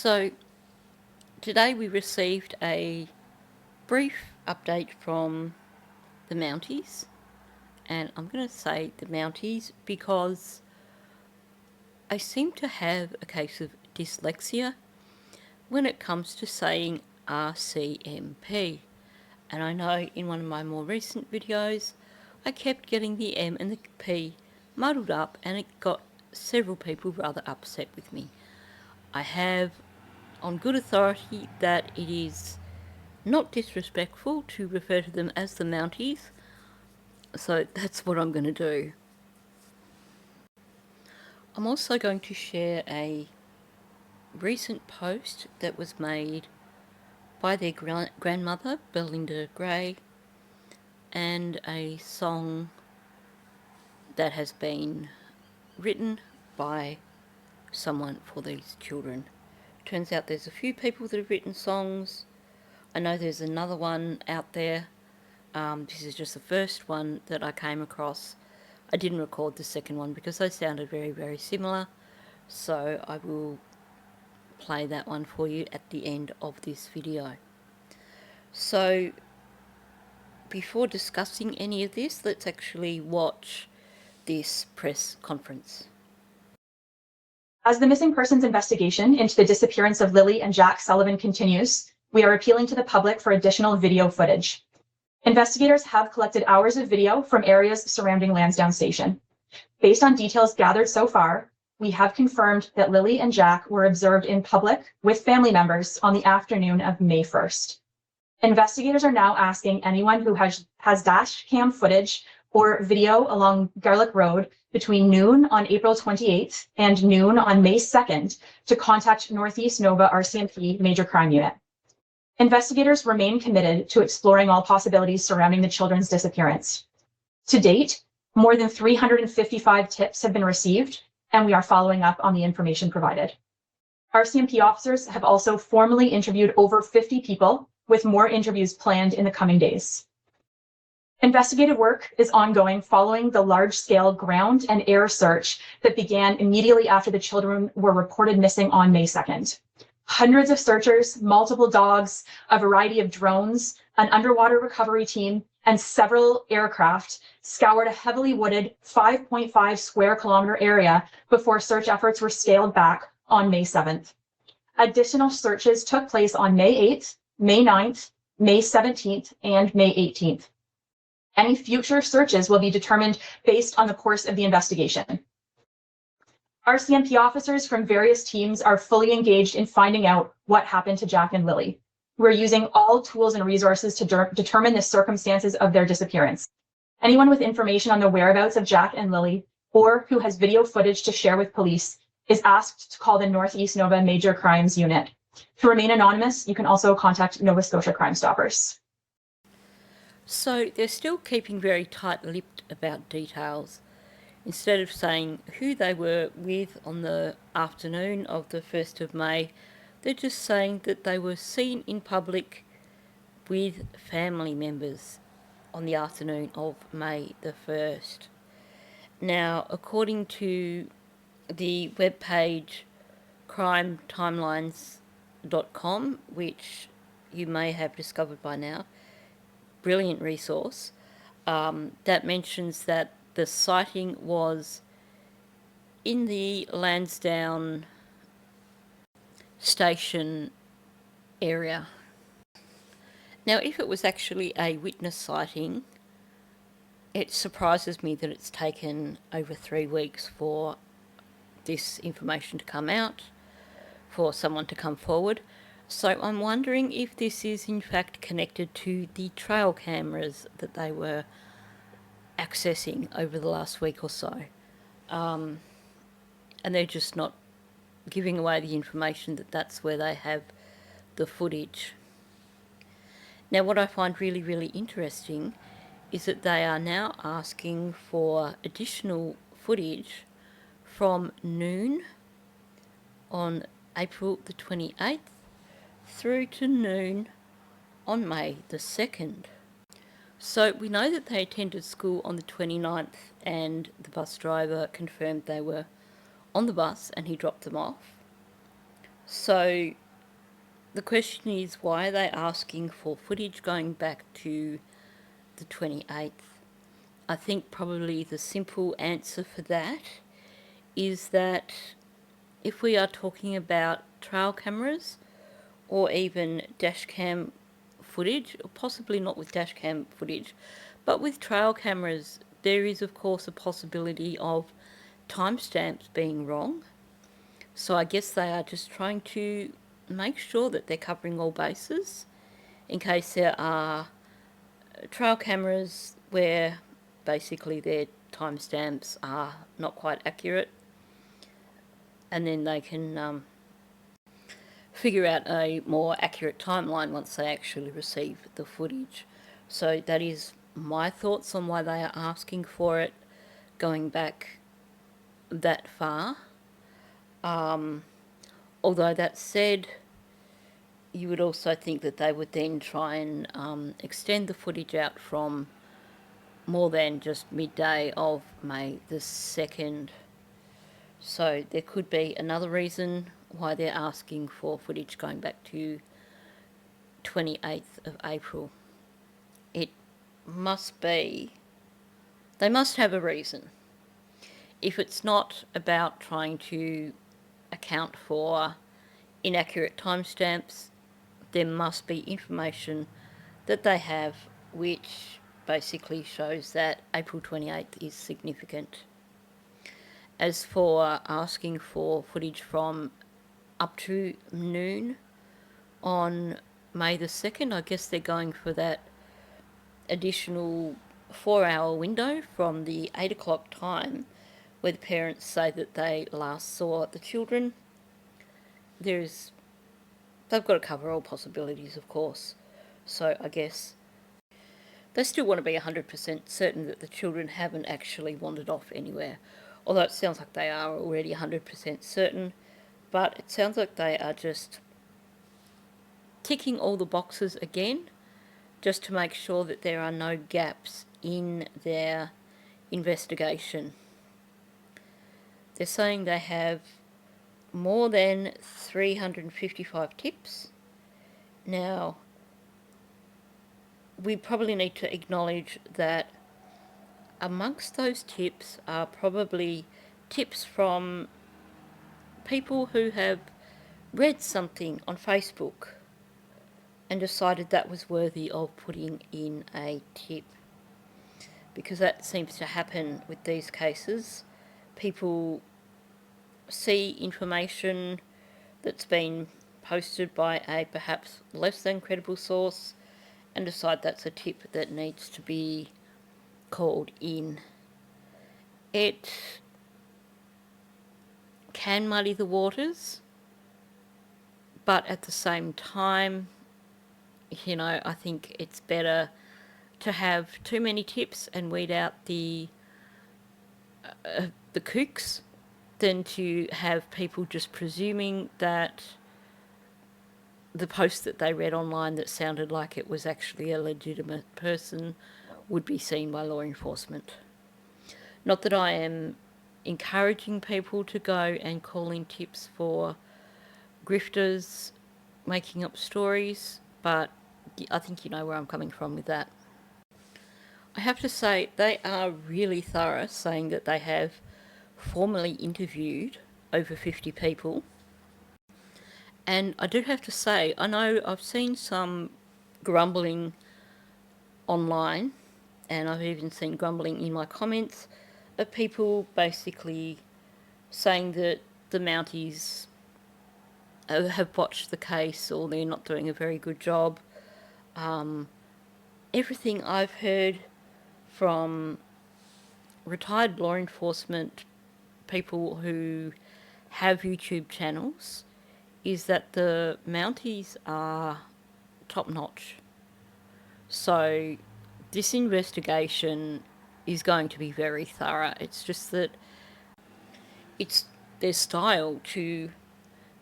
So today we received a brief update from the Mounties, and I'm going to say the Mounties because I seem to have a case of dyslexia when it comes to saying RCMP. And I know in one of my more recent videos I kept getting the M and the P muddled up, and it got several people rather upset with me. I have on good authority that it is not disrespectful to refer to them as the Mounties, so that's what I'm going to do. I'm also going to share a recent post that was made by their grandmother, Belinda Gray, and a song that has been written by someone for these children. Turns out there's a few people that have written songs. I know there's another one out there. This is just the first one that I came across. I didn't record the second one because they sounded very, very similar. So I will play that one for you at the end of this video. So before discussing any of this, let's actually watch this press conference. As the missing persons investigation into the disappearance of Lily and Jack Sullivan continues, we are appealing to the public for additional video footage. Investigators have collected hours of video from areas surrounding Lansdowne Station. Based on details gathered so far, we have confirmed that Lily and Jack were observed in public with family members on the afternoon of May 1st. Investigators are now asking anyone who has dash cam footage or video along Garlick Road between noon on April 28th and noon on May 2nd to contact Northeast Nova RCMP Major Crime Unit. Investigators remain committed to exploring all possibilities surrounding the children's disappearance. To date, more than 355 tips have been received, and we are following up on the information provided. RCMP officers have also formally interviewed over 50 people, with more interviews planned in the coming days. Investigative work is ongoing following the large-scale ground and air search that began immediately after the children were reported missing on May 2nd. Hundreds of searchers, multiple dogs, a variety of drones, an underwater recovery team, and several aircraft scoured a heavily wooded 5.5 square kilometer area before search efforts were scaled back on May 7th. Additional searches took place on May 8th, May 9th, May 17th, and May 18th. Any future searches will be determined based on the course of the investigation. RCMP officers from various teams are fully engaged in finding out what happened to Jack and Lily. We're using all tools and resources to determine the circumstances of their disappearance. Anyone with information on the whereabouts of Jack and Lily, or who has video footage to share with police, is asked to call the Northeast Nova Major Crimes Unit. To remain anonymous, you can also contact Nova Scotia Crime Stoppers. So they're still keeping very tight-lipped about details. Instead of saying who they were with on the afternoon of the 1st of May, they're just saying that they were seen in public with family members on the afternoon of May the 1st. Now, according to the webpage crimetimelines.com, which you may have discovered by now, brilliant resource, that mentions that the sighting was in the Lansdowne Station area. Now, if it was actually a witness sighting, it surprises me that it's taken over 3 weeks for this information to come out, for someone to come forward. So I'm wondering if this is in fact connected to the trail cameras that they were accessing over the last week or so. And they're just not giving away the information that that's where they have the footage. Now, what I find really, really interesting is that they are now asking for additional footage from noon on April the 28th through to noon on May the 2nd. So we know that they attended school on the 29th, and the bus driver confirmed they were on the bus and he dropped them off. So the question is, why are they asking for footage going back to the 28th? I think probably the simple answer for that is that if we are talking about trail cameras or even dash cam footage, or possibly not with dash cam footage, but with trail cameras, there is of course a possibility of timestamps being wrong. So I guess they are just trying to make sure that they're covering all bases in case there are trail cameras where basically their timestamps are not quite accurate, and then they can figure out a more accurate timeline once they actually receive the footage. So that is my thoughts on why they are asking for it going back that far. Although that said, you would also think that they would then try and extend the footage out from more than just midday of May the 2nd. So there could be another reason why they're asking for footage going back to 28th of April. It must be, they must have a reason. If it's not about trying to account for inaccurate timestamps, there must be information that they have which basically shows that April 28th is significant. As for asking for footage from up to noon on May the 2nd, I guess they're going for that additional 4-hour window from the 8 o'clock time where the parents say that they last saw the children. They've got to cover all possibilities, of course. So I guess they still want to be 100% certain that the children haven't actually wandered off anywhere. Although it sounds like they are already 100% certain, but it sounds like they are just ticking all the boxes again, just to make sure that there are no gaps in their investigation. They're saying they have more than 355 tips. Now, we probably need to acknowledge that amongst those tips are probably tips from people who have read something on Facebook and decided that was worthy of putting in a tip. Because that seems to happen with these cases. People see information that's been posted by a perhaps less than credible source and decide that's a tip that needs to be called in. It can muddy the waters, but at the same time, I think it's better to have too many tips and weed out the kooks than to have people just presuming that the post that they read online that sounded like it was actually a legitimate person would be seen by law enforcement. Not that I am encouraging people to go and call in tips for grifters making up stories, but I think you know where I'm coming from with that. I have to say, they are really thorough, saying that they have formally interviewed over 50 people. And I do have to say, I know I've seen some grumbling online, and I've even seen grumbling in my comments of people basically saying that the Mounties have botched the case or they're not doing a very good job. Everything I've heard from retired law enforcement people who have YouTube channels is that the Mounties are top notch. So this investigation is going to be very thorough. It's just that it's their style to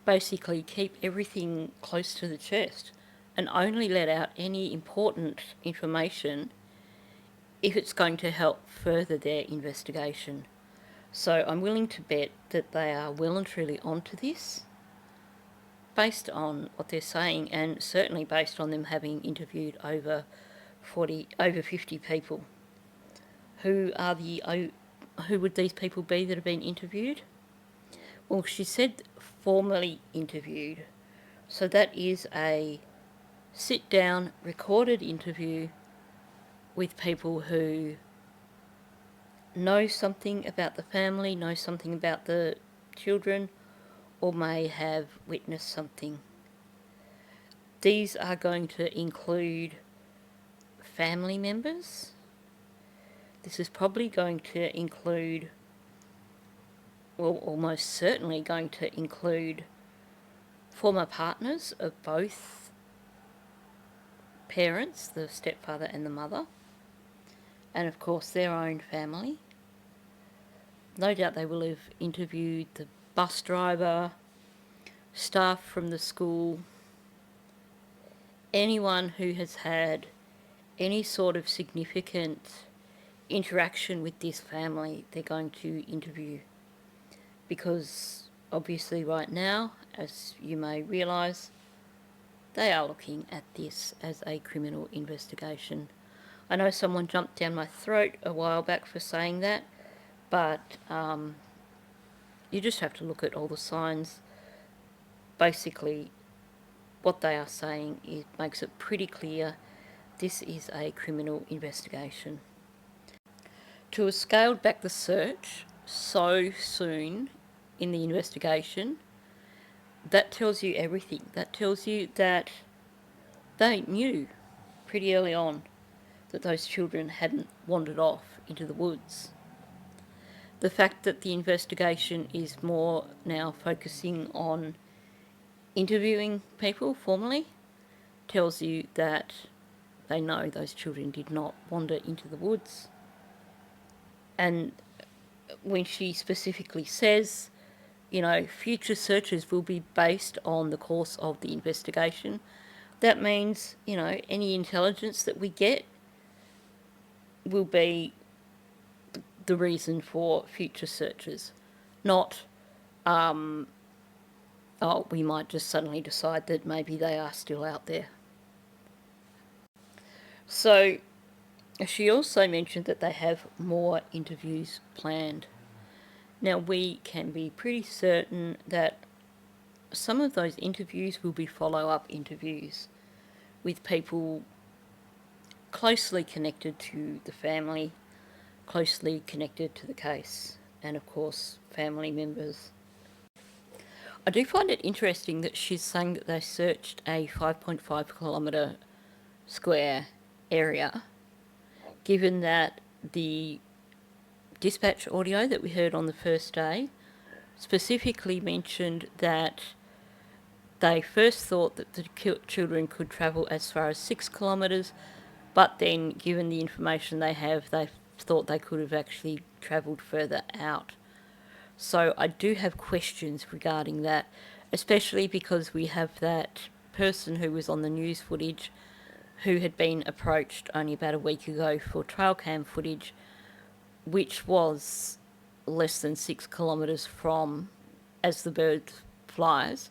basically keep everything close to the chest and only let out any important information if it's going to help further their investigation. So I'm willing to bet that they are well and truly onto this. based on what they're saying, and certainly based on them having interviewed over 50 people. Who would these people be that have been interviewed? Well, she said formally interviewed. So that is a sit-down, recorded interview with people who know something about the family, know something about the children, or may have witnessed something. These are going to include family members. This is probably going to include, well, almost certainly going to include former partners of both parents, the stepfather and the mother, and of course their own family. No doubt they will have interviewed the bus driver, staff from the school, anyone who has had any sort of significant interaction with this family, they're going to interview. Because obviously right now, as you may realise, they are looking at this as a criminal investigation. I know someone jumped down my throat a while back for saying that, but you just have to look at all the signs. Basically, what they are saying, it makes it pretty clear this is a criminal investigation. To have scaled back the search so soon in the investigation, that tells you everything. That tells you that they knew pretty early on that those children hadn't wandered off into the woods. The fact that the investigation is more now focusing on interviewing people formally tells you that they know those children did not wander into the woods. And when she specifically says, you know, future searches will be based on the course of the investigation, that means, you know, any intelligence that we get will be the reason for future searches, not, we might just suddenly decide that maybe they are still out there. So she also mentioned that they have more interviews planned. Now, we can be pretty certain that some of those interviews will be follow-up interviews with people closely connected to the family, closely connected to the case, and of course, family members. I do find it interesting that she's saying that they searched a 5.5 kilometre square area, given that the dispatch audio that we heard on the first day specifically mentioned that they first thought that the children could travel as far as 6 kilometres, but then, given the information they have, they thought they could have actually travelled further out. So I do have questions regarding that, especially because we have that person who was on the news footage who had been approached only about a week ago for trail cam footage, which was less than 6 kilometres from, as the bird flies,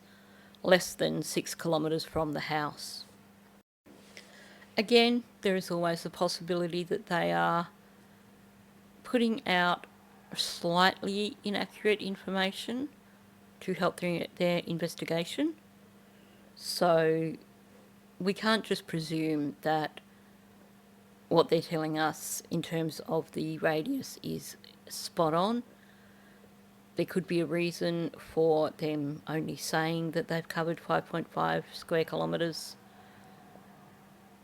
less than 6 kilometres from the house. Again, there is always the possibility that they are putting out slightly inaccurate information to help their investigation. So we can't just presume that what they're telling us in terms of the radius is spot on. There could be a reason for them only saying that they've covered 5.5 square kilometres,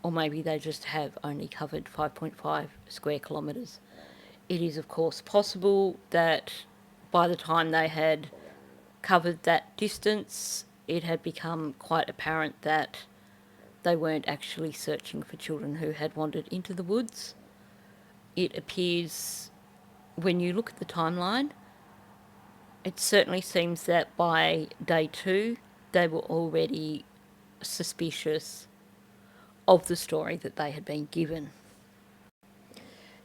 or maybe they just have only covered 5.5 square kilometres. It is, of course, possible that by the time they had covered that distance, it had become quite apparent that they weren't actually searching for children who had wandered into the woods. It appears, when you look at the timeline, it certainly seems that by day 2, they were already suspicious of the story that they had been given.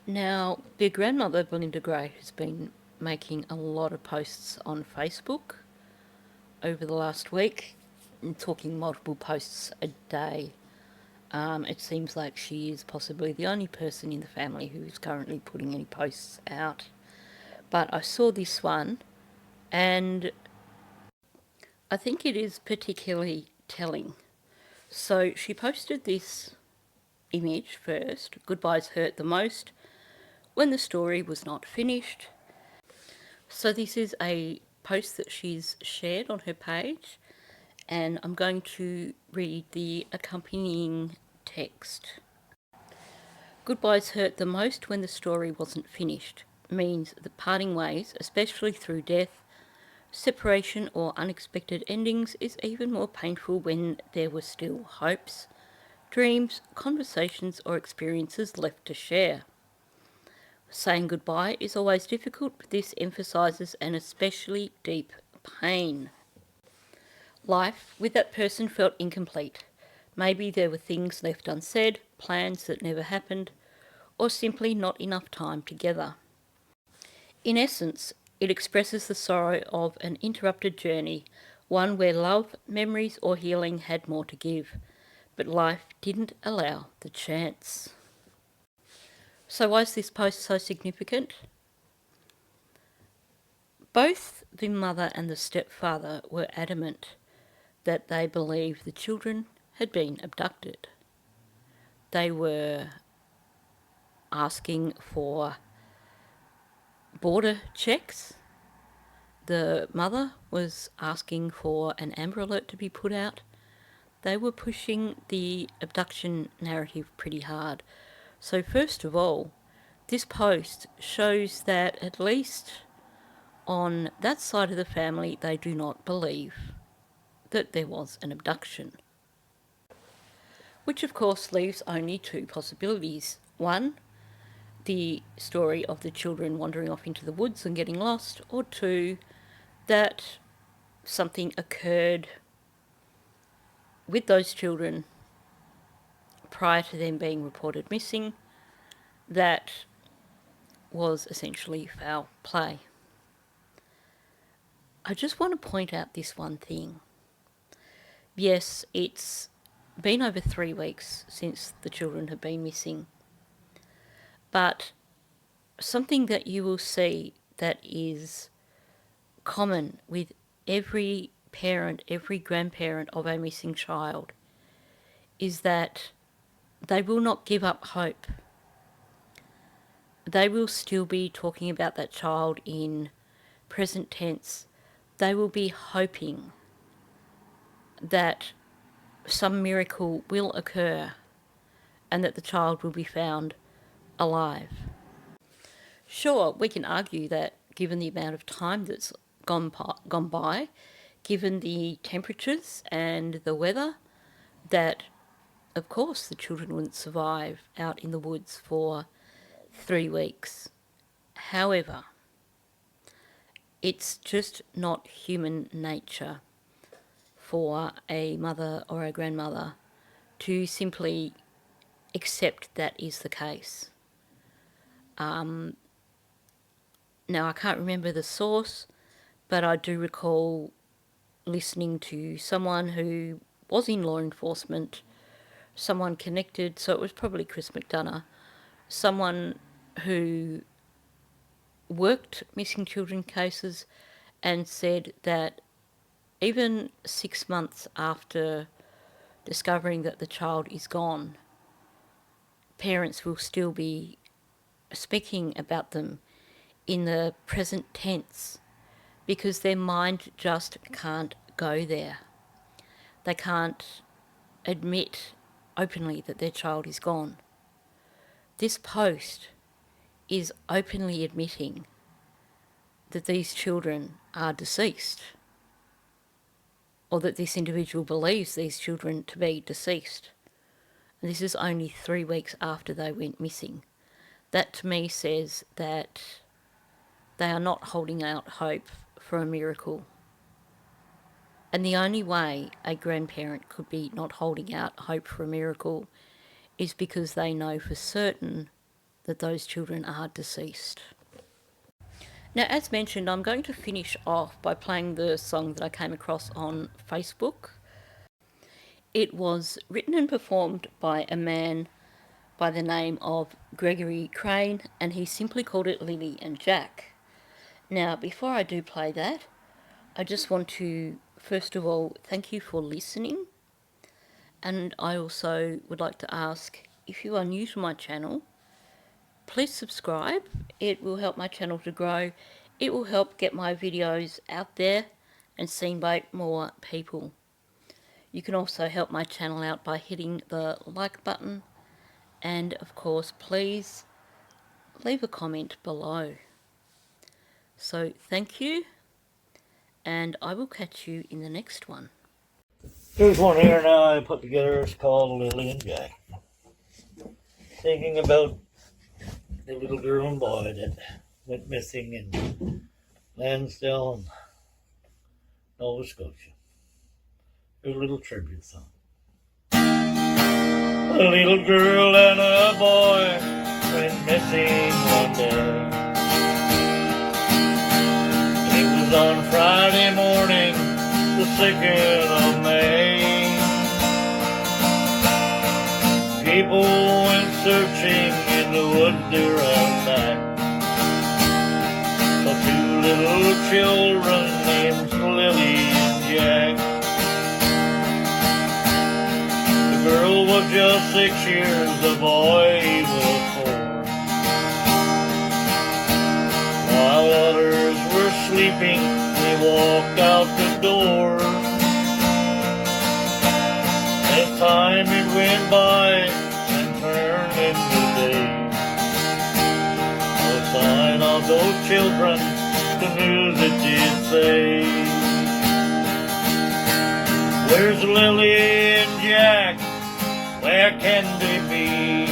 Now, their grandmother, Belinda Gray, has been making a lot of posts on Facebook over the last week, talking multiple posts a day. It seems like she is possibly the only person in the family who is currently putting any posts out. But I saw this one, and I think it is particularly telling. So she posted this image first. Goodbyes hurt the most when the story was not finished. So this is a post that she's shared on her page, and I'm going to read the accompanying text. Goodbyes hurt the most when the story wasn't finished means that parting ways, especially through death, separation or unexpected endings, is even more painful when there were still hopes, dreams, conversations or experiences left to share. Saying goodbye is always difficult, but this emphasises an especially deep pain. Life with that person felt incomplete. Maybe there were things left unsaid, plans that never happened, or simply not enough time together. In essence, it expresses the sorrow of an interrupted journey, one where love, memories or healing had more to give, but life didn't allow the chance. So why is this post so significant? Both the mother and the stepfather were adamant that they believed the children had been abducted. They were asking for border checks. The mother was asking for an Amber Alert to be put out. They were pushing the abduction narrative pretty hard. So first of all, this post shows that at least on that side of the family, they do not believe that there was an abduction. Which of course leaves only two possibilities. One, the story of the children wandering off into the woods and getting lost, or two, that something occurred with those children prior to them being reported missing that was essentially foul play. I just want to point out this one thing. Yes, it's been over 3 weeks since the children have been missing, but something that you will see that is common with every parent, every grandparent of a missing child is that they will not give up hope. They will still be talking about that child in present tense. They will be hoping that some miracle will occur and that the child will be found alive. Sure, we can argue that given the amount of time that's gone by, given the temperatures and the weather, that of course the children wouldn't survive out in the woods for 3 weeks. However, it's just not human nature for a mother or a grandmother to simply accept that is the case. Now, I can't remember the source, but I do recall listening to someone who was in law enforcement, someone connected, so it was probably Chris McDonough, someone who worked missing children cases and said that even 6 months after discovering that the child is gone, parents will still be speaking about them in the present tense because their mind just can't go there. They can't admit openly that their child is gone. This post is openly admitting that these children are deceased, or that this individual believes these children to be deceased. And this is only 3 weeks after they went missing. That to me says that they are not holding out hope for a miracle. And the only way a grandparent could be not holding out hope for a miracle is because they know for certain that those children are deceased. Now, as mentioned, I'm going to finish off by playing the song that I came across on Facebook. It was written and performed by a man by the name of Gregory Crane, and he simply called it Lily and Jack. Now, before I do play that, I just want to, first of all, thank you for listening. And I also would like to ask, if you are new to my channel, please subscribe. It will help my channel to grow. It will help get my videos out there and seen by more people. You can also help my channel out by hitting the like button, and of course please leave a comment below. So thank you, and I will catch you in the next one. Here's one here now I put together. It's called Lily and Jack. Thinking about the little girl and boy that went missing in Lansdowne, Nova Scotia. Here's a little tribute song. A little girl and a boy went missing one day. It was on Friday morning, the 2nd of May. People went searching in the woods there and back. The two little children named Lily and Jack. The girl was just 6 years, the boy he was 4. While others were sleeping, they walked out the door. As time it went by and turned into day, no sign of those children, the news it did say. Where's Lily and Jack? Where can they be?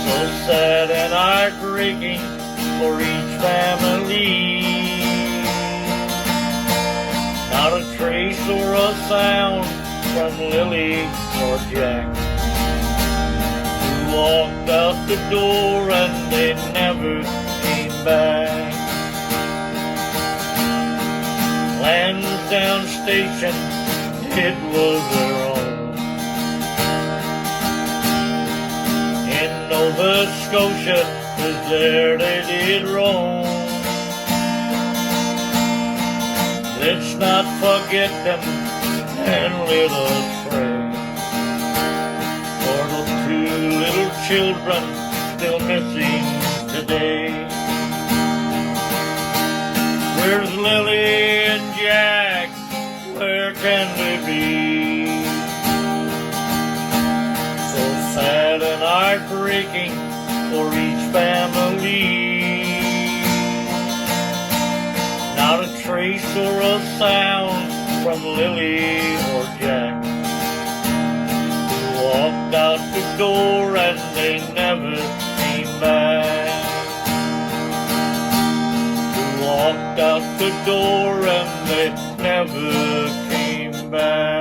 So sad and heartbreaking for each family. Not a trace or a sound from Lily or Jack, who walked out the door and they never came back. Lansdowne Station, it was their own. In Nova Scotia, 'cause there they did roam. Let's not forget them and let us pray for the two little children still missing today. Where's Lily and Jack? Where can they be? So sad and heartbreaking for each family. Not a trace or a sound from Lily or Jack, who walked out the door and they never came back. Who walked out the door and they never came back.